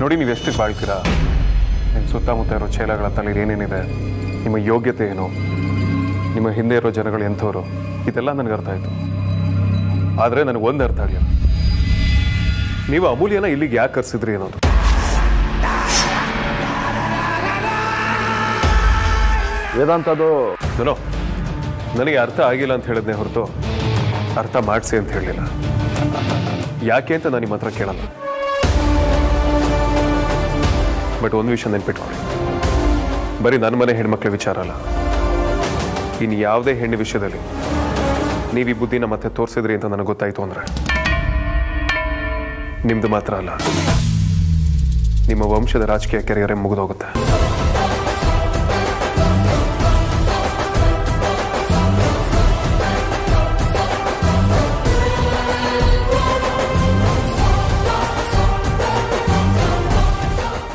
ನೋಡಿ, ನೀವು ಎಷ್ಟು ಬಾಳ್ತೀರಾ, ನಿಮ್ಮ ಸುತ್ತಮುತ್ತ ಇರೋ ಚೇಲಗಳ ತಲೆ ಏನೇನಿದೆ, ನಿಮ್ಮ ಯೋಗ್ಯತೆ ಏನು, ನಿಮ್ಮ ಹಿಂದೆ ಇರೋ ಜನಗಳು ಎಂಥವ್ರು, ಇದೆಲ್ಲ ನನಗೆ ಅರ್ಥ ಆಯಿತು. ಆದರೆ ನನಗೆ ಒಂದು ಅರ್ಥ ಆಗಲಿಲ್ಲ, ನೀವು ಅಮೂಲ್ಯನ ಇಲ್ಲಿಗೆ ಯಾಕೆ ಕರೆಸಿದ್ರಿ ಅನ್ನೋದು. ವೇದಾಂತದು ಏನೋ ನನಗೆ ಅರ್ಥ ಆಗಿಲ್ಲ ಅಂತ ಹೇಳಿದ್ನೆ ಹೊರತು ಅರ್ಥ ಮಾಡಿಸಿ ಅಂತ ಹೇಳಲಿಲ್ಲ. ಯಾಕೆ ಅಂತ ನಾನು ನಿಮ್ಮ ಹತ್ರ ಕೇಳಲ್ಲ. ಬಟ್ ಒಂದು ವಿಷಯ ನೆನ್ಪಿಟ್ಕೊಳ್ಳಿ, ಬರೀ ನನ್ನ ಮನೆ ಹೆಣ್ಮಕ್ಳ ವಿಚಾರ ಅಲ್ಲ, ಇನ್ನು ಯಾವುದೇ ಹೆಣ್ಣು ವಿಷಯದಲ್ಲಿ ನೀವು ಈ ಬುದ್ಧಿನ ಮತ್ತೆ ತೋರಿಸಿದ್ರಿ ಅಂತ ನನಗೆ ಗೊತ್ತಾಯಿತು ಅಂದರೆ ನಿಮ್ದು ಮಾತ್ರ ಅಲ್ಲ, ನಿಮ್ಮ ವಂಶದ ರಾಜಕೀಯ ಕೆರಿಯರೇ ಮುಗಿದೋಗುತ್ತೆ.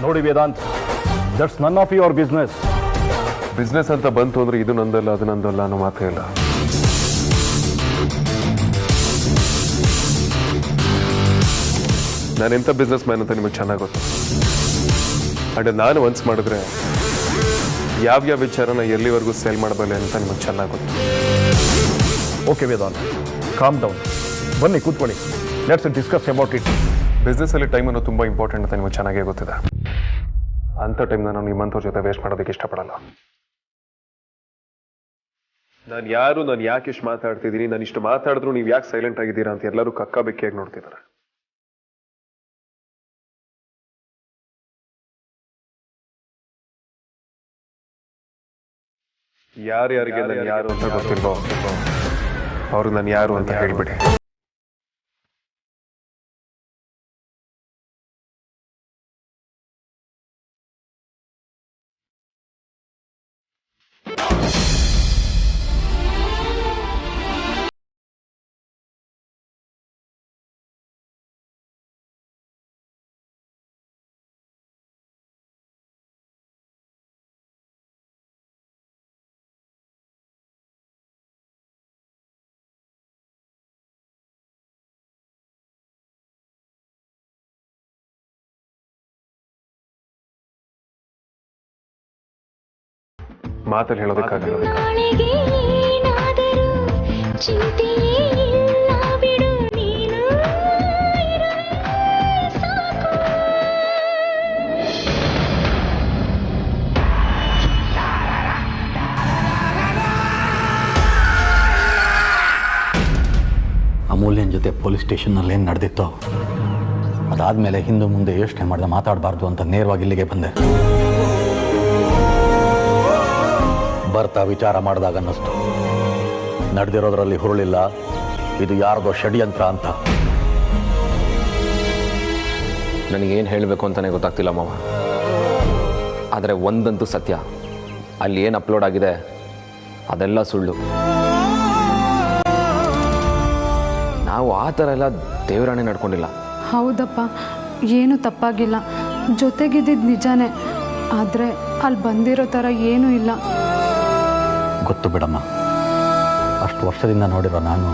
ನೋಡಿ Vedant, that's none of your business ಅಂತ ಬಂತು ಅಂದ್ರೆ ಇದು ನಂದಲ್ಲ ಅದು ನಂದಲ್ಲ ಅನ್ನೋ ಮಾತೇ ಇಲ್ಲ. ನಾನೆಂಥ ಬಿಸ್ನೆಸ್ ಮ್ಯಾನ್ ಅಂತ ನಿಮಗೆ ಚೆನ್ನಾಗಿ ಗೊತ್ತು. ಅಂಡ್ ನಾನು ಒನ್ಸ್ ಮಾಡಿದ್ರೆ ಯಾವ್ಯಾವ ವಿಚಾರನ ಎಲ್ಲಿವರೆಗೂ ಸೇಲ್ ಮಾಡಬಲ್ಲೆ ಅಂತ ನಿಮಗೆ ಚೆನ್ನಾಗಿ ಗೊತ್ತು. ಓಕೆ ವೇದಾಂತ್, ಕಾಮ್ ಡೌನ್, ಬನ್ನಿ ಕೂತ್ಕೊಳ್ಳಿ, ಲೆಟ್ಸ್ ಡಿಸ್ಕಸ್ ಅಬೌಟ್ ಇಟ್. ಬಿಸ್ನೆಸ್ಸಲ್ಲಿ ಟೈಮ್ ಅನ್ನೋ ತುಂಬ ಇಂಪಾರ್ಟೆಂಟ್ ಅಂತ ನಿಮಗೆ ಚೆನ್ನಾಗೇ ಗೊತ್ತಿದೆ. ಅಂಥ ಟೈಮ್ನ ನಾನು ನಿಮ್ಮಂಥವ್ರ ಜೊತೆ ವೇಸ್ಟ್ ಮಾಡೋದಕ್ಕೆ ಇಷ್ಟಪಡಲ್ಲ. ನಾನು ಯಾಕೆ ಇಷ್ಟು ಮಾತಾಡ್ತಿದ್ದೀನಿ, ನಾನು ಇಷ್ಟು ಮಾತಾಡಿದ್ರು ನೀವು ಯಾಕೆ ಸೈಲೆಂಟ್ ಆಗಿದ್ದೀರಾ ಅಂತ ಎಲ್ಲರೂ ಕಕ್ಕ ಬೆಕ್ಕಿಯಾಗಿ ನೋಡ್ತಿದ್ದಾರೆ. ಯಾರ್ಯಾರಿಗೆ ನಾನು ಯಾರು ಅಂತ ಗೊತ್ತಿಲ್ವೋ ಅವ್ರಿಗೆ ನಾನು ಯಾರು ಅಂತ ಹೇಳ್ಬಿಡಿ. ಮಾತಲ್ಲಿ ಹೇಳೋದಕ್ಕಾಗಲ್ಲ. ಅಮೂಲ್ಯನ ಜೊತೆ ಪೊಲೀಸ್ ಸ್ಟೇಷನ್ನಲ್ಲಿ ಏನು ನಡೆದಿತ್ತೋ ಅದಾದಮೇಲೆ ಹಿಂದೆ ಮುಂದೆ ಯೋಚನೆ ಮಾಡಿದೆ ಮಾತಾಡಬಾರ್ದು ಅಂತ ನೇರವಾಗಿ ಇಲ್ಲಿಗೆ ಬಂದೆ. ಬರ್ತಾ ವಿಚಾರ ಮಾಡಿದಾಗ ಅನ್ನಿಸ್ತು ನಡೆದಿರೋದ್ರಲ್ಲಿ ಹುರುಳಿಲ್ಲ, ಇದು ಯಾರದೋ ಷಡ್ಯಂತ್ರ ಅಂತ. ನನಗೇನು ಹೇಳಬೇಕು ಅಂತಲೇ ಗೊತ್ತಾಗ್ತಿಲ್ಲ ಮಾವ. ಆದರೆ ಒಂದಂತೂ ಸತ್ಯ, ಅಲ್ಲಿ ಏನು ಅಪ್ಲೋಡ್ ಆಗಿದೆ ಅದೆಲ್ಲ ಸುಳ್ಳು. ನಾವು ಆ ಥರ ಎಲ್ಲ ದೇವರಾಣೆ ನಡ್ಕೊಂಡಿಲ್ಲ. ಹೌದಪ್ಪ, ಏನು ತಪ್ಪಾಗಿಲ್ಲ, ಜೊತೆಗಿದ್ದಿದ್ದು ನಿಜಾನೇ. ಆದರೆ ಅಲ್ಲಿ ಬಂದಿರೋ ಥರ ಏನೂ ಇಲ್ಲ. ಗೊತ್ತು ಬಿಡಮ್ಮ, ಅಷ್ಟು ವರ್ಷದಿಂದ ನೋಡಿರೋ ನಾನು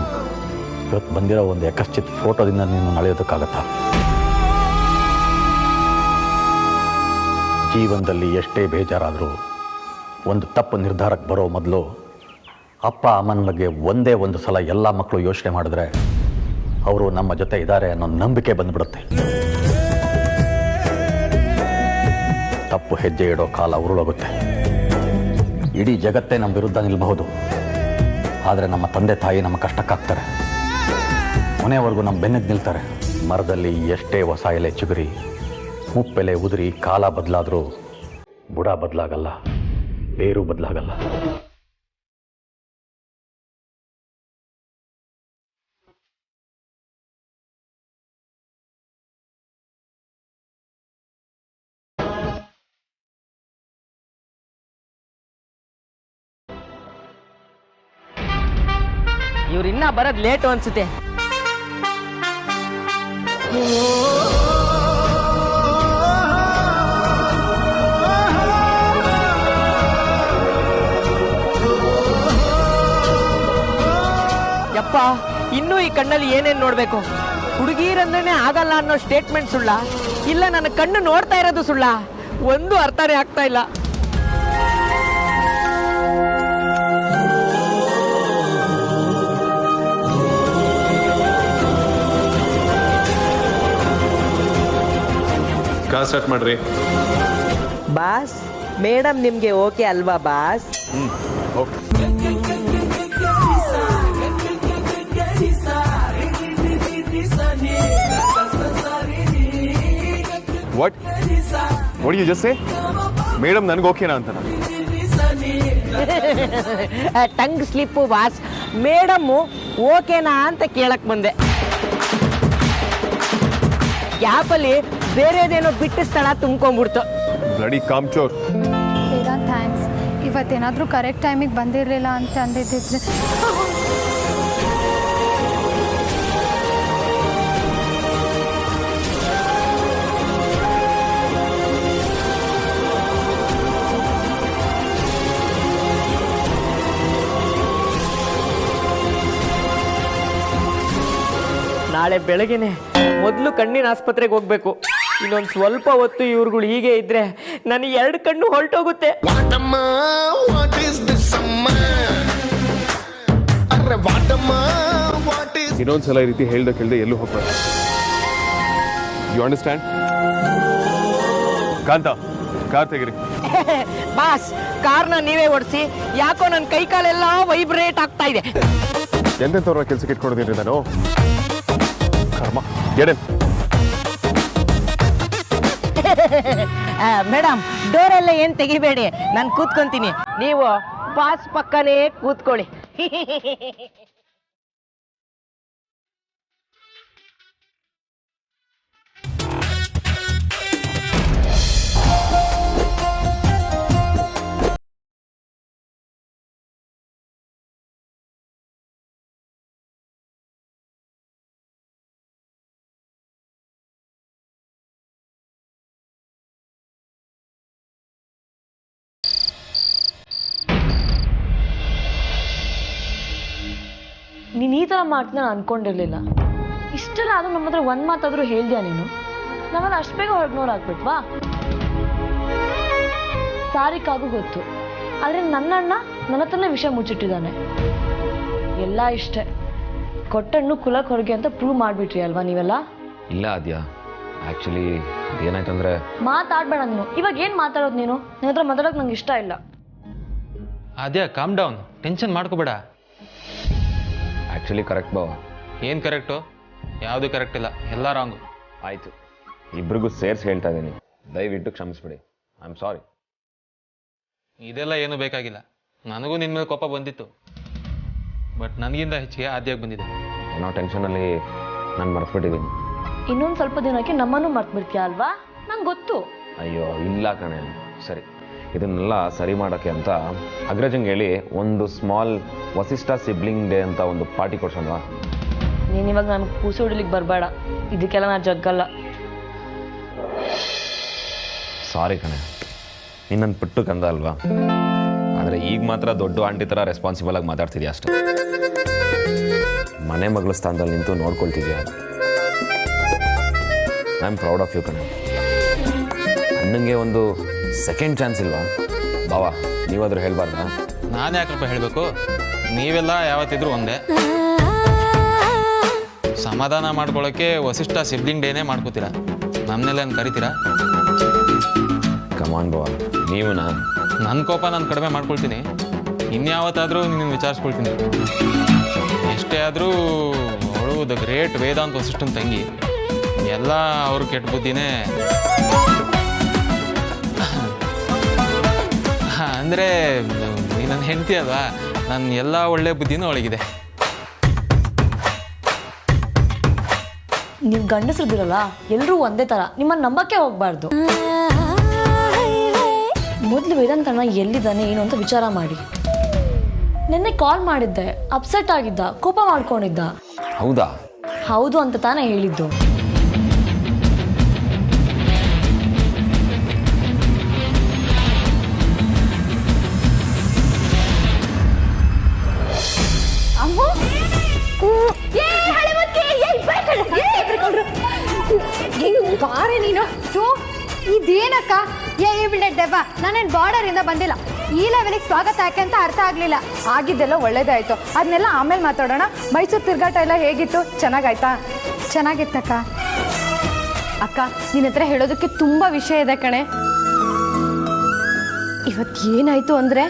ಇವತ್ತು ಬಂದಿರೋ ಒಂದು ಯಕಶ್ಚಿತ್ ಫೋಟೋದಿಂದ ನೀನು ನಡೆಯೋದಕ್ಕಾಗತ್ತಾ? ಜೀವನದಲ್ಲಿ ಎಷ್ಟೇ ಬೇಜಾರಾದರೂ ಒಂದು ತಪ್ಪು ನಿರ್ಧಾರಕ್ಕೆ ಬರೋ ಮೊದಲು ಅಪ್ಪ ಅಮ್ಮನ ಬಗ್ಗೆ ಒಂದೇ ಒಂದು ಸಲ ಎಲ್ಲ ಮಕ್ಕಳು ಯೋಚನೆ ಮಾಡಿದ್ರೆ ಅವರು ನಮ್ಮ ಜೊತೆ ಇದ್ದಾರೆ ಅನ್ನೋ ನಂಬಿಕೆ ಬಂದ್ಬಿಡುತ್ತೆ. ತಪ್ಪು ಹೆಜ್ಜೆ ಇಡೋ ಕಾಲ ಉರುಳೋಗುತ್ತೆ. ಇಡೀ ಜಗತ್ತೇ ನಮ್ಮ ವಿರುದ್ಧ ನಿಲ್ಲಬಹುದು, ಆದರೆ ನಮ್ಮ ತಂದೆ ತಾಯಿ ನಮ್ಮ ಕಷ್ಟಕ್ಕಾಗ್ತಾರೆ. ಕೊನೆಯವರೆಗೂ ನಮ್ಮ ಬೆನ್ನಿಗೆ ನಿಲ್ತಾರೆ. ಮರದಲ್ಲಿ ಎಷ್ಟೇ ಹೊಸ ಎಲೆ ಚಿಗುರಿ ಮುಪ್ಪೆಲೆ ಉದುರಿ ಕಾಲ ಬದಲಾದರೂ ಬುಡ ಬದಲಾಗಲ್ಲ, ಬೇರು ಬದಲಾಗಲ್ಲ. ಇವ್ರು ಇನ್ನ ಬರೋದು ಲೇಟು ಅನ್ಸುತ್ತೆ. ಯಪ್ಪ, ಇನ್ನೂ ಈ ಕಣ್ಣಲ್ಲಿ ಏನೇನ್ ನೋಡ್ಬೇಕು? ಹುಡುಗಿರಂದ್ರೆ ಆಗಲ್ಲ ಅನ್ನೋ ಸ್ಟೇಟ್ಮೆಂಟ್ ಸುಳ್ಳ? ಇಲ್ಲ ನನ್ನ ಕಣ್ಣು ನೋಡ್ತಾ ಇರೋದು ಸುಳ್ಳ? ಒಂದು ಅರ್ಥನೇ ಆಗ್ತಾ ಇಲ್ಲ. ಕಾಲ್ ಸ್ಟಾರ್ಟ್ ಮಾಡ್ರಿ. ಬಾಸ್, ಮೇಡಮ್ ನಿಮ್ಗೆ ಓಕೆ ಅಲ್ವಾ boss? Okay. What what you just say? Madam ನನಗೆ ಓಕೆನಾ ಅಂತ? Tongue slip boss. ಮೇಡಮ್ಮು ಓಕೆನಾ ಅಂತ ಕೇಳಕ್ ಬಂದೆ. ಗ್ಯಾಪಲ್ಲಿ ಬೇರೆದೇನೋ ಬಿಟ್ಟು ಸ್ಥಳ ತುಂಬ್ಕೊಂಡ್ಬಿಡ್ತು. ಬ್ಲಡಿ ಕಾಮ್ಚೋರ್. ವೇದಾಂತ್ ಥ್ಯಾಂಕ್ಸ್. ಇವತ್ತೇನಾದರೂ ಕರೆಕ್ಟ್ ಟೈಮಿಗೆ ಬಂದಿರಲಿಲ್ಲ ಅಂತ ಅಂದಿದ್ದಿದ್ರೆ. ನಾಳೆ ಬೆಳಗ್ಗೆನೆ ಮೊದಲು ಕಣ್ಣಿನ ಆಸ್ಪತ್ರೆಗೆ ಹೋಗ್ಬೇಕು. ಇನ್ನೊಂದು ಸ್ವಲ್ಪ ಹೊತ್ತು ಇವ್ರುಗಳು ಹೀಗೆ ಇದ್ರೆ ನನಗೆ 2 ಕಣ್ಣು ಹೊರಟೋಗುತ್ತೆ. ಇನ್ನೊಂದ್ಸಲ ಈ ರೀತಿ ಹೇಳ್ದೆ ಕೇಳ್ದೆ ಎಲ್ಲೂ ಹೋಗ್ಬಾರ್ದು. You understand? ಕಾಂತ, ಕಾರ್ ತೆಗಿರಿ. ಬಾಸ್, ಕಾರ್ನ ನೀವೇ ಓಡಿಸಿ. ಯಾಕೋ ನನ್ನ ಕೈ ಕಾಲೆಲ್ಲ ವೈಬ್ರೇಟ್ ಆಗ್ತಾ ಇದೆ. ಎಂತೆಂಥವ್ರ ಕೆಲ್ಸಕ್ಕೆ ಇಟ್ಕೊಡೋದಿರಿ ನಾನು? ಕರ್ಮ. ಎಡೆ ಮೇಡಮ್, ಡೋರೆಲ್ಲ ಏನ್ ತೆಗಿಬೇಡಿ, ನಾನು ಕೂತ್ಕೊಂತೀನಿ. ನೀವು ಬಾಸ್ ಪಕ್ಕನೇ ಕೂತ್ಕೊಳ್ಳಿ. ನೀನು ಈ ಥರ ಮಾಡ್ತೀನಿ ನಾನು ಅಂದ್ಕೊಂಡಿರಲಿಲ್ಲ. ಇಷ್ಟೆಲ್ಲ ಆದರೂ ನಮ್ಮ ಹತ್ರ ಒಂದು ಮಾತಾದರೂ ಹೇಳ್ದ್ಯಾ ನೀನು? ನಾವೆಲ್ಲ ಅಷ್ಟು ಬೇಗ ಹೊರಗ್ನೋರಾಗ್ಬಿಟ್ವಾ? ಸಾರಿಕಾಗೂ ಗೊತ್ತು, ಆದರೆ ನನ್ನಣ್ಣ ನನ್ನ ಹತ್ರನೇ ವಿಷಯ ಮುಚ್ಚಿಟ್ಟಿದ್ದಾನೆ. ಎಲ್ಲ ಇಷ್ಟೇ, ಕೊಟ್ಟಣ್ಣು ಕುಲಕ್ಕೆ ಹೊರಗೆ ಅಂತ ಪ್ರೂವ್ ಮಾಡಿಬಿಟ್ರಿ ಅಲ್ವಾ ನೀವೆಲ್ಲ? ಇಲ್ಲ ಆದ್ಯಾ, ಆ್ಯಕ್ಚುಲಿ ಏನಾಯ್ತಂದ್ರೆ ಮಾತಾಡಬೇಡ ನೀನು. ಇವಾಗ ಏನು ಮಾತಾಡೋದು ನೀನು? ನನ್ನ ಹತ್ರ ಮಾತಾಡೋಕೆ ನಂಗೆ ಇಷ್ಟ ಇಲ್ಲ. ಅದ್ಯಾ, ಕಾಮ್ ಡೌನ್, ಟೆನ್ಷನ್ ಮಾಡ್ಕೋಬೇಡ. ಆ್ಯಕ್ಚುಲಿ ಕರೆಕ್ಟ್ ಬಾವ. ಏನು ಕರೆಕ್ಟು? ಯಾವುದು ಕರೆಕ್ಟ್ ಇಲ್ಲ, ಎಲ್ಲ ರಾಂಗು. ಆಯಿತು, ಇಬ್ರಿಗೂ ಸೇರಿಸಿ ಹೇಳ್ತಾ ಇದ್ದೀನಿ, ದಯವಿಟ್ಟು ಕ್ಷಮಿಸ್ಬಿಡಿ. I am sorry. ಇದೆಲ್ಲ ಏನೂ ಬೇಕಾಗಿಲ್ಲ. ನನಗೂ ನಿನ್ನ ಮೇಲೆ ಕೋಪ ಬಂದಿತ್ತು, ಬಟ್ ನನಗಿಂತ ಹೆಚ್ಚಿಗೆ ಆದ್ಯಾಗಿ ಬಂದಿದೆ. ಏನೋ ಟೆನ್ಷನಲ್ಲಿ ನಾನು ಮರ್ತ್ಬಿಟ್ಟಿದ್ದೀನಿ. ಇನ್ನೊಂದು ಸ್ವಲ್ಪ ದಿನಕ್ಕೆ ನಮ್ಮನ್ನು ಮರ್ತ್ಬಿಡ್ತೀಯ ಅಲ್ವಾ? ನಂಗೆ ಗೊತ್ತು. ಅಯ್ಯೋ ಇಲ್ಲ ಕಣೆ. ಸರಿ, ಇದನ್ನೆಲ್ಲ ಸರಿ ಮಾಡೋಕ್ಕೆ ಅಂತ ಅಗ್ರಜಂಗೆ ಹೇಳಿ ಒಂದು ಸ್ಮಾಲ್ ವಸಿಷ್ಠ ಸಿಬ್ಲಿಂಗ್ ಡೇ ಅಂತ ಒಂದು ಪಾರ್ಟಿ ಕೊಡ್ಸೋಣ. ನೀನು ಇವಾಗ ನನಗೆ ಕೂಸು ಹೊಡಿಲಿಕ್ಕೆ ಬರಬೇಡ, ಇದಕ್ಕೆಲ್ಲ ನಾನು ಜಗ್ಗಲ್ಲ. ಸಾರಿ ಕಣೆ, ನೀನು ನನ್ನ ಪುಟ್ಟು ಕಂದ ಅಲ್ವಾ? ಆದರೆ ಈಗ ಮಾತ್ರ ದೊಡ್ಡ ಆಂಟಿ ಥರ ರೆಸ್ಪಾನ್ಸಿಬಲ್ ಆಗಿ ಮಾತಾಡ್ತಿದ್ಯಾ ಅಷ್ಟೇ. ಮನೆ ಮಗಳ ಸ್ಥಾನದಲ್ಲಿ ನಿಂತು ನೋಡ್ಕೊಳ್ತಿದ್ಯಾ. I am proud of you ಕಣೆ. ಅಣ್ಣಂಗೆ ಒಂದು ಸೆಕೆಂಡ್ ಚಾನ್ಸ್ ಇಲ್ವಾ ಬಾವಾ? ನೀವಾದರೂ ಹೇಳ್ಬಾರ್ದಾ? ನಾನು ಯಾಕಪ್ಪ ಹೇಳಬೇಕು? ನೀವೆಲ್ಲ ಯಾವತ್ತಿದ್ರು ಒಂದೇ. ಸಮಾಧಾನ ಮಾಡ್ಕೊಳ್ಳೋಕ್ಕೆ ವಸಿಷ್ಠ ಸಿಬ್ಲಿಂಗ್ ಡೇನೇ ಮಾಡ್ಕೋತೀರಾ, ನಮ್ಮನ್ನೆಲ್ಲ ಕರಿತೀರಾ? ಕಮಾನ್ ಬಾವಾ, ನೀವು ನನ್ನ ಕೋಪ ನಾನು ಕಡಿಮೆ ಮಾಡ್ಕೊಳ್ತೀನಿ. ಇನ್ಯಾವತ್ತಾದರೂ ನಿನ್ನ ವಿಚಾರಿಸ್ಕೊಳ್ತೀನಿ. ಎಷ್ಟೇ ಆದರೂ ಅವಳು ದ ಗ್ರೇಟ್ ವೇದಾಂತ್ ವಸಿಷ್ಠನ ತಂಗಿ. ಎಲ್ಲ ಅವ್ರ ಕೆಟ್ಟ ಬುದ್ಧಿನೇ. ಅಂದರೆ ನೀನು ನನ್ನ ಹೆಂಡತಿ ಅಲ್ವಾ, ನನ್ನ ಎಲ್ಲ ಒಳ್ಳೆ ಬುದ್ಧಿನೂ ಅವಳಿಗಿದೆ. ನೀವು ಗಂಡಸ್ರದಿರಲ್ಲ, ಎಲ್ಲರೂ ಒಂದೇ ಥರ, ನಿಮ್ಮನ್ನು ನಂಬಕ್ಕೆ ಹೋಗಬಾರ್ದು. ಮೊದಲು ವೇದಾಂತ್ ಅಣ್ಣ ಎಲ್ಲಿದ್ದಾನೆ ಏನು ಅಂತ ವಿಚಾರ ಮಾಡಿ. ನಿನ್ನೆ ಕಾಲ್ ಮಾಡಿದ್ದೆ, ಅಪ್ಸೆಟ್ ಆಗಿದ್ದ, ಕೋಪ ಮಾಡ್ಕೊಂಡಿದ್ದ. ಹೌದಾ? ಹೌದು ಅಂತ ತಾನೇ ಹೇಳಿದ್ದು. ಬಾರೆ ನೀನು ಇದೇನಕ್ಕ ದೆವ್ವ ನಾನೇನು ಬಾರ್ಡರಿಂದ ಬಂದಿಲ್ಲ ಈ ಲೆವೆಲಿಗೆ ಸ್ವಾಗತ ಯಾಕೆ ಅಂತ ಅರ್ಥ ಆಗಲಿಲ್ಲ. ಆಗಿದ್ದೆಲ್ಲ ಒಳ್ಳೇದಾಯ್ತು, ಅದನ್ನೆಲ್ಲ ಆಮೇಲೆ ಮಾತಾಡೋಣ. ಮೈಸೂರು ತಿರ್ಗಾಟ ಎಲ್ಲ ಹೇಗಿತ್ತು? ಚೆನ್ನಾಗಾಯ್ತಾ? ಚೆನ್ನಾಗಿತ್ತಕ್ಕ. ಅಕ್ಕ ನಿನ್ನ ಹತ್ರ ಹೇಳೋದಕ್ಕೆ ತುಂಬ ವಿಷಯ ಇದೆ ಕಣೆ. ಇವತ್ತು ಏನಾಯ್ತು ಅಂದರೆ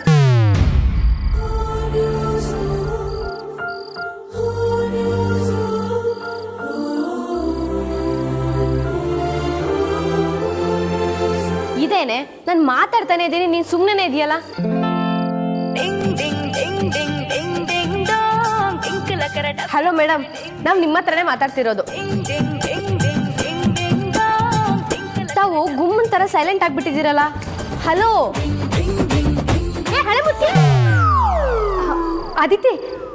ಇದೇನೆ ನಾನು ಮಾತಾಡ್ತಾನೆ ಇದ್ದೀನಿ, ನೀನು ಸುಮ್ಮನೆ ಇದೆಯಲ್ಲ. ಹಲೋ ಮೇಡಮ್, ನಾವು ನಿಮ್ಮ ಹತ್ರನೇ ಮಾತಾಡ್ತಿರೋದು. ತಾವು ಗುಮ್ಮನ್ ತರ ಸೈಲೆಂಟ್ ಆಗ್ಬಿಟ್ಟಿದ್ದೀರಲ್ಲ. ಹಲೋ ಅದಿತಿ,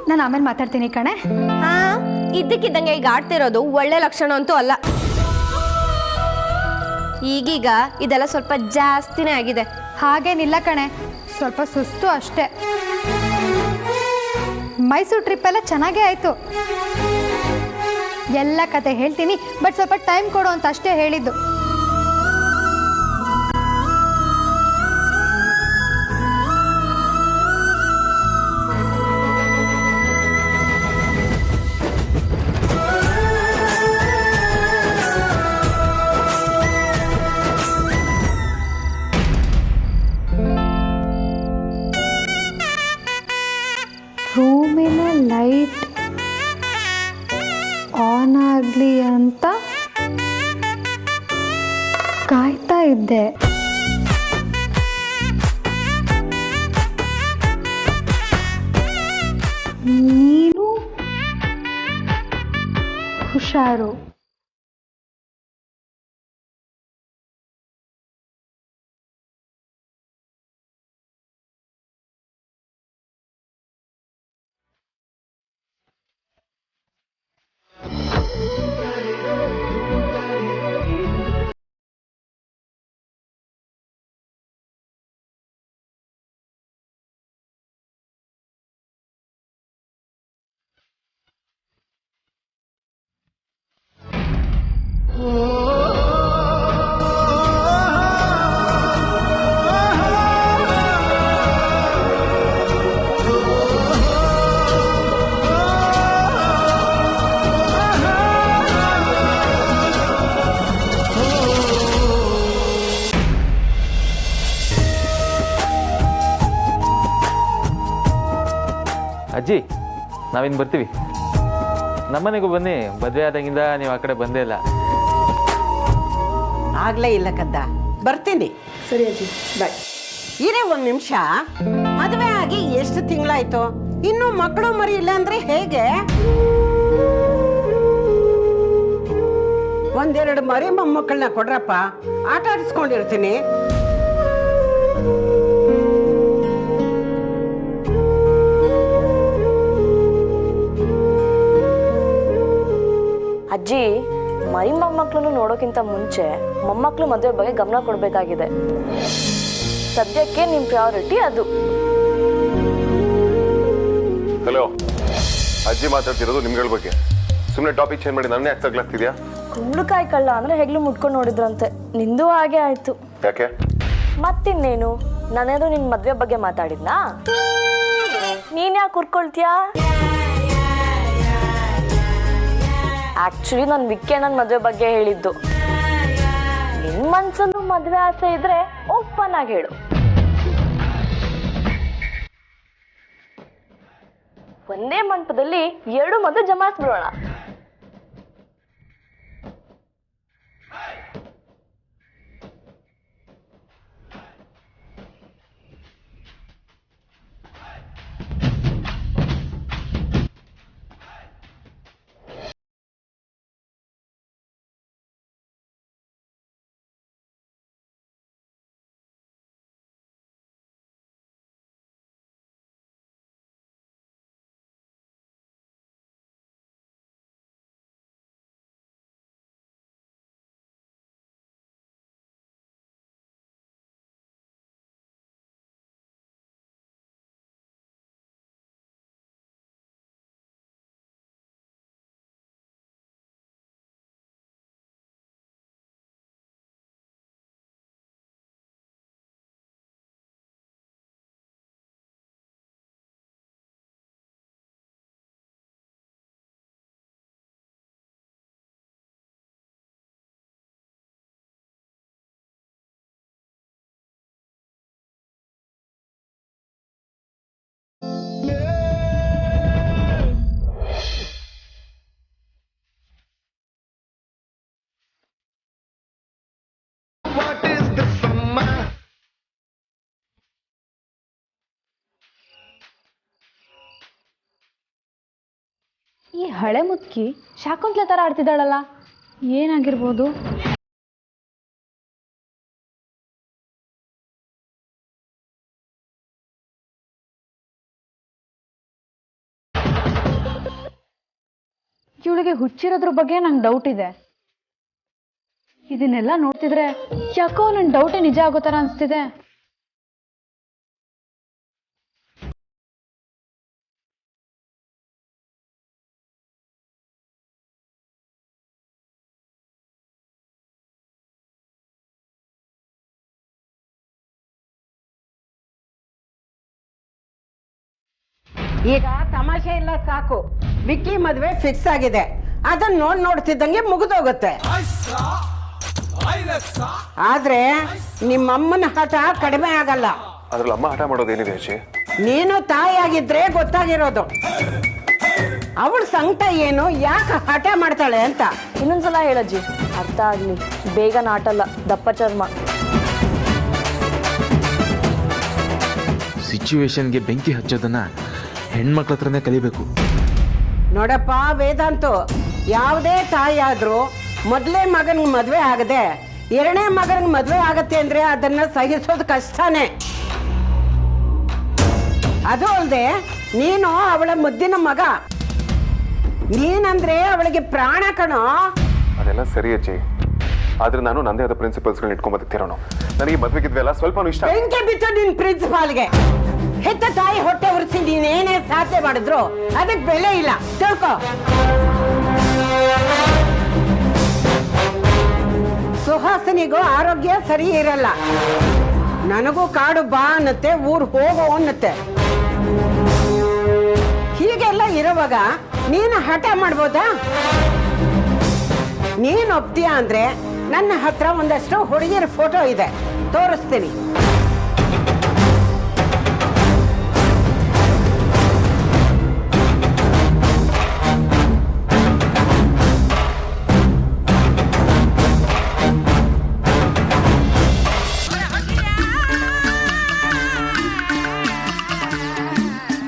ನಾನು ಆಮೇಲೆ ಮಾತಾಡ್ತೀನಿ ಕಣೆ. ಹಾ, ಇದ್ದಕ್ಕಿದ್ದಂಗೆ ಈಗ ಆಡ್ತಿರೋದು ಒಳ್ಳೆ ಲಕ್ಷಣ ಅಂತೂ ಅಲ್ಲ. ಈಗೀಗ ಇದೆಲ್ಲ ಸ್ವಲ್ಪ ಜಾಸ್ತಿನೇ ಆಗಿದೆ. ಹಾಗೇನಿಲ್ಲ ಕಣೆ, ಸ್ವಲ್ಪ ಸುಸ್ತು ಅಷ್ಟೇ. ಮೈಸೂರು ಟ್ರಿಪ್ ಎಲ್ಲ ಚೆನ್ನಾಗೇ ಆಯಿತು. ಎಲ್ಲ ಕತೆ ಹೇಳ್ತೀನಿ, ಬಟ್ ಸ್ವಲ್ಪ ಟೈಮ್ ಕೊಡು ಅಂತ ಅಷ್ಟೇ ಹೇಳಿದ್ದು. ರೂಮಿನ ಲೈಟ್ ಆನ್ ಆಗಲಿ ಅಂತ ಕಾಯ್ತಾ ಇದ್ದೆ. ನೀನು ಹುಷಾರು. ಅಜ್ಜಿ, ನಾವಿನ್ನು ಬರ್ತೀವಿ. ನಮ್ಮನೆಗೂ ಬನ್ನಿ. ಮದುವೆ ಆದಾಗಿಂದ ನೀವು ಆ ಕಡೆ ಬಂದೇ ಇಲ್ಲ. ಆಗ್ಲೇ ಇಲ್ಲ ಕದ್ದ, ಬರ್ತೀನಿ. ಸರಿ ಅಜ್ಜಿ, ಬಾಯ್. ಇರೇ ಒಂದು ನಿಮಿಷ. ಮದುವೆ ಆಗಿ ಎಷ್ಟು ತಿಂಗಳಾಯ್ತು? ಇನ್ನು ಮಕ್ಕಳು ಮರಿ ಇಲ್ಲ ಅಂದ್ರೆ ಹೇಗೆ? ಒಂದೆರಡು ಮರಿ ಮೊಮ್ಮಕ್ಕಳನ್ನ ಕೊಡ್ರಪ್ಪ, ಆಟ ಆಡಿಸ್ಕೊಂಡಿರ್ತೀನಿ. ಅಜ್ಜಿ, ಮರಿ ಮೊಮ್ಮಕ್ಕಳನ್ನು ನೋಡೋಕ್ಕಿಂತ ಮುಂಚೆ ಮೊಮ್ಮಕ್ಕಳು ಮದುವೆ ಬಗ್ಗೆ ಗಮನ ಕೊಡಬೇಕಾಗಿದೆ. ಸದ್ಯಕ್ಕೆ ನಿಮ್ಮ ಪ್ರಯಾರಿಟಿ ಅದು. ಹಲೋ, ಅಜ್ಜಿ ಮಾತಾಡ್ತಿರೋದು ನಿಮ್ಗಳ ಬಗ್ಗೆ. ಸುಮ್ಮನೆ ಟಾಪಿಕ್ ಚೇಂಜ್ ಮಾಡಿ ನನ್ನೇ ಯಾಕೆ ತಗ್ಲಾಗ್ತಿದ್ಯಾ? ಕುಂಬಳಕಾಯಿ ಕಳ್ಳ ಅಂದ್ರೆ ಹೆಗ್ಲು ಮುಟ್ಕೊಂಡು ನೋಡಿದ್ರಂತೆ. ನಿಂದು ಹಾಗೆ ಆಯ್ತು. ಯಾಕೆ? ಮತ್ತಿನ್ನೇನು, ನಾನೇದು ನಿನ್ನ ಮದುವೆ ಬಗ್ಗೆ ಮಾತಾಡಿದ್ನಾ? ನೀನ್ ಯಾಕೆ ಕುರ್ಕೊಳ್ತೀಯಾ? ಆಕ್ಚುಲಿ ನಾನು ವಿಕ್ಕೆ ನನ್ನ ಮದುವೆ ಬಗ್ಗೆ ಹೇಳಿದ್ದು. ನಿನ್ನ ಮನ್ಸಲ್ಲೂ ಮದುವೆ ಆಸೆ ಇದ್ರೆ ಓಪನ್ ಆಗಿ ಹೇಳು. ಒಂದೇ ಮಂಟಪದಲ್ಲಿ 2 ಮದುವೆ ಜಮಾಯಿಸ್ಬಿಡೋಣ. ಹಳೆ ಮುದ್ಕಿ ಶಾಕುಂತ್ಲೆ ಥರ ಆಡ್ತಿದ್ದಾಳಲ್ಲ, ಏನಾಗಿರ್ಬೋದು? ಇವಳಿಗೆ ಹುಚ್ಚಿರೋದ್ರ ಬಗ್ಗೆ ನಂಗೆ ಡೌಟ್ ಇದೆ. ಇದನ್ನೆಲ್ಲ ನೋಡ್ತಿದ್ರೆ ಯಾಕೋ ನನ್ನ ಡೌಟೇ ನಿಜ ಆಗೋ ಥರ ಅನಿಸ್ತಿದೆ. ಈಗ ತಮಾಷೆ ಇಲ್ಲ ಸಾಕು. ವಿಕ್ಕಿ ಮದುವೆ ಫಿಕ್ಸ್ ಆಗಿದೆ. ಅದನ್ನ ನೋಡ್ತಿದ್ದಂಗೆ ಮುಗಿದೋಗುತ್ತೆ. ಆದ್ರೆ ನಿಮ್ಮಮ್ಮನ ಹಠ ಕಡಿಮೆ ಆಗಲ್ಲ. ಅದ್ರಲ್ಲಿ ಅಮ್ಮ ಹಠ ಮಾಡೋದೇನಿದೆ ಅಜ್ಜಿ? ನೀನು ತಾಯಿಯಾಗಿದ್ರೆ ಗೊತ್ತಾಗಿರೋದು ಅವಳ ಸಂಕಟ ಏನು, ಯಾಕೆ ಹಠ ಮಾಡ್ತಾಳೆ ಅಂತ. ಇನ್ನೊಂದ್ಸಲ ಹೇಳಜ್ಜಿ, ಅರ್ಥ ಆಗ್ಲಿ. ಬೇಗ ನಾಟಲ್ಲ, ದಪ್ಪ ಚರ್ಮ. ಸಿಚುವೇಶನ್ಗೆ ಬೆಂಕಿ ಹಚ್ಚೋದನ್ನ ಹೆಣ್ಮಕ್ಳ ಹತ್ರನೇ ಕಲಿಬೇಕು. ನೋಡಪ್ಪ ವೇದಾಂತು, ಯಾವುದೇ ತಾಯಿ ಆದ್ರೂ ಮೊದಲೇ ಮಗನಿಗೆ ಮದುವೆ ಆಗದೆ ಎರಡನೇ ಮಗನಿಗೆ ಮದುವೆ ಆಗತ್ತೆ ಅಂದ್ರೆ ಅದನ್ನ ಸಹಿಸೋದು ಕಷ್ಟನೇ. ಅದು ಅಲ್ಲದೆ ನೀನು ಅವಳ ಮುದ್ದಿನ ಮಗ, ನೀನಂದ್ರೆ ಅವಳಿಗೆ ಪ್ರಾಣ ಕಣೋ. ಅದೆಲ್ಲ ಸರಿ ಅಜ್ಜಿ, ಆದ್ರೆ ನಾನು ನಂದೇ ಆದ ಪ್ರಿನ್ಸಿಪಲ್ಸ್ಗಳನ್ನ ಇಟ್ಕೊಂಡ್ ಬದುಕ್ತಿರೋನು. ನನಗೆ ಮದ್ವೆಗಿದ್ವೆಲ್ಲ ಸ್ವಲ್ಪ ಇಷ್ಟ. ಬೆಂಕಿ ಬಿತ್ತು ನಿನ್ ಪ್ರಿನ್ಸಿಪಾಲ್ಗೆ. ಹೆತ್ತ ತಾಯಿ ಹೊಟ್ಟೆ ಉರಿಸಿ ನೀನೇನೇ ಸಾಧನೆ ಮಾಡಿದ್ರು ಅದಕ್ಕೆ ಬೆಲೆ ಇಲ್ಲ, ತಿಳ್ಕೊ. ಸುಹಾಸಿನಿಗೂ ಆರೋಗ್ಯ ಸರಿ ಇರಲ್ಲ. ನನಗೂ ಕಾಡು ಬಾ ಅನ್ನತ್ತೆ, ಊರ್ ಹೋಗೋ ಅನ್ನತ್ತೆ. ಹೀಗೆಲ್ಲ ಇರುವಾಗ ನೀನು ಹಠ ಮಾಡ್ಬೋದಾ? ನೀನ್ ಒಪ್ತೀಯ ಅಂದ್ರೆ ನನ್ನ ಹತ್ರ ಒಂದಷ್ಟು ಹುಡುಗಿಯರ ಫೋಟೋ ಇದೆ, ತೋರಿಸ್ತೀನಿ.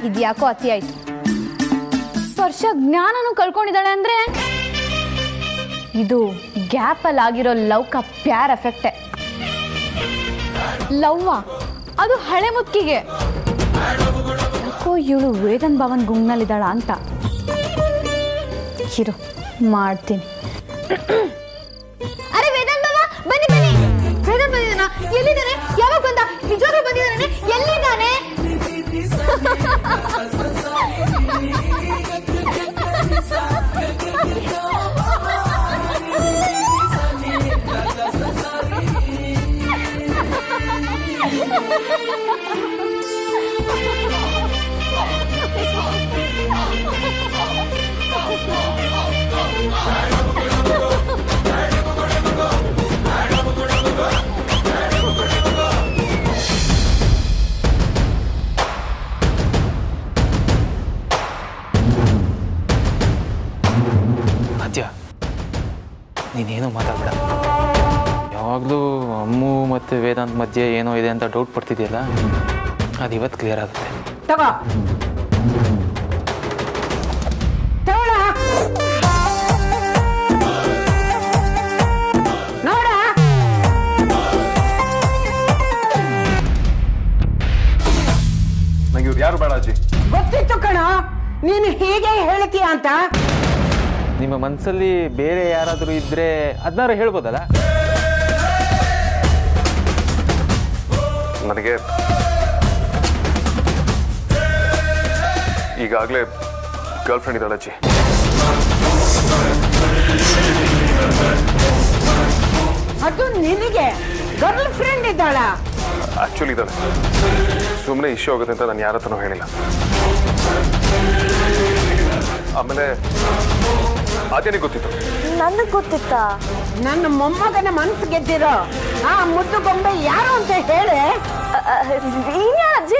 ಇದ್ಯಾಕೋ ಅತಿ ಆಯ್ತು. ಸ್ಪರ್ಶ ಜ್ಞಾನನು ಕಳ್ಕೊಂಡಿದ್ದಾಳೆ ಅಂದ್ರೆ ಇದು ಗ್ಯಾಪ್ ಅಲ್ಲಿ ಆಗಿರೋ ಲವ್ ಕ ಪ್ಯಾರ್ ಎಫೆಕ್ಟೆ. ಲವ್ವ ಅದು ಹಳೆ ಮುತ್ತಿಗೆ. ಯಾಕೋ ಇವಳು ವೇದನ್ ಭವನ್ ಗುಂಗ್ನಲ್ಲಿದ್ದಾಳ ಅಂತ. ಇರು ಮಾಡ್ತೀನಿ. ಅರೆ ವೇದನ್ ಬಾವ, ಬನ್ನಿ ಬನ್ನಿ. ವೇದನ್ ಬಂದಿದ್ದಾನ? ಎಲ್ಲಿದ್ದಾನೆ? ಯಾವಾಗ ಬಂದ? ನಿಜವಾಗ್ಲೂ ಬಂದಿದ್ದಾನೆ? ಎಲ್ಲಿದ್ದಾನೆ? ಆದ್ಯ, ನೀನೇನು ಮಾತಾಡ್ಬೇಡ. ಯಾವಾಗಲೂ ಅಮ್ಮು ಮತ್ತು ವೇದಾಂತ್ ಮಧ್ಯೆ ಏನೋ ಇದೆ ಅಂತ ಡೌಟ್ ಪಡ್ತಿದೆಯಲ್ಲ, ಅದು ಇವತ್ತು ಕ್ಲಿಯರ್ ಆಗುತ್ತೆ. ತಗೋ ನೋಡ. ನಂಗೆ ಇವ್ರು ಯಾರು ಬೇಡ ಅಜ್ಜಿ. ಗೊತ್ತಿತ್ತು ಕಣೋ ನೀನು ಹೀಗೆ ಹೇಳ್ತೀಯ ಅಂತ. ನಿಮ್ಮ ಮನಸ್ಸಲ್ಲಿ ಬೇರೆ ಯಾರಾದರೂ ಇದ್ರೆ ಅದನ್ನಾರು ಹೇಳ್ಬೋದಲ್ಲ. ನನಗೆ ಈಗಾಗಲೇ ಗರ್ಲ್ ಫ್ರೆಂಡ್ ಇದ್ದಾಳೆ ಅಜ್ಜಿ. ಅದು ನಿನಗೆ ಗರ್ಲ್ ಫ್ರೆಂಡ್ ಇದ್ದಾಳ? ಆಕ್ಚುಲಿ ಇದ್ದಾಳೆ. ಸುಮ್ಮನೆ ಇಶ್ಯೂ ಆಗುತ್ತೆ ಅಂತ ನಾನು ಯಾರ ಹತ್ರನೂ ಹೇಳಿಲ್ಲ. ಆಮೇಲೆ ಅದೇನೇ ಗೊತ್ತಿತ್ತು. ನನಗೆ ಗೊತ್ತಿತ್ತಾ? ನನ್ನ ಮೊಮ್ಮಗನ ಮನಸ್ಸು ಗೆದ್ದಿರೋ ಆ ಮುದ್ದು ಗೊಂಬೆ ಯಾರು ಅಂತ ಹೇಳಿ. ಇನ್ಯಾರ ಅಜ್ಜಿ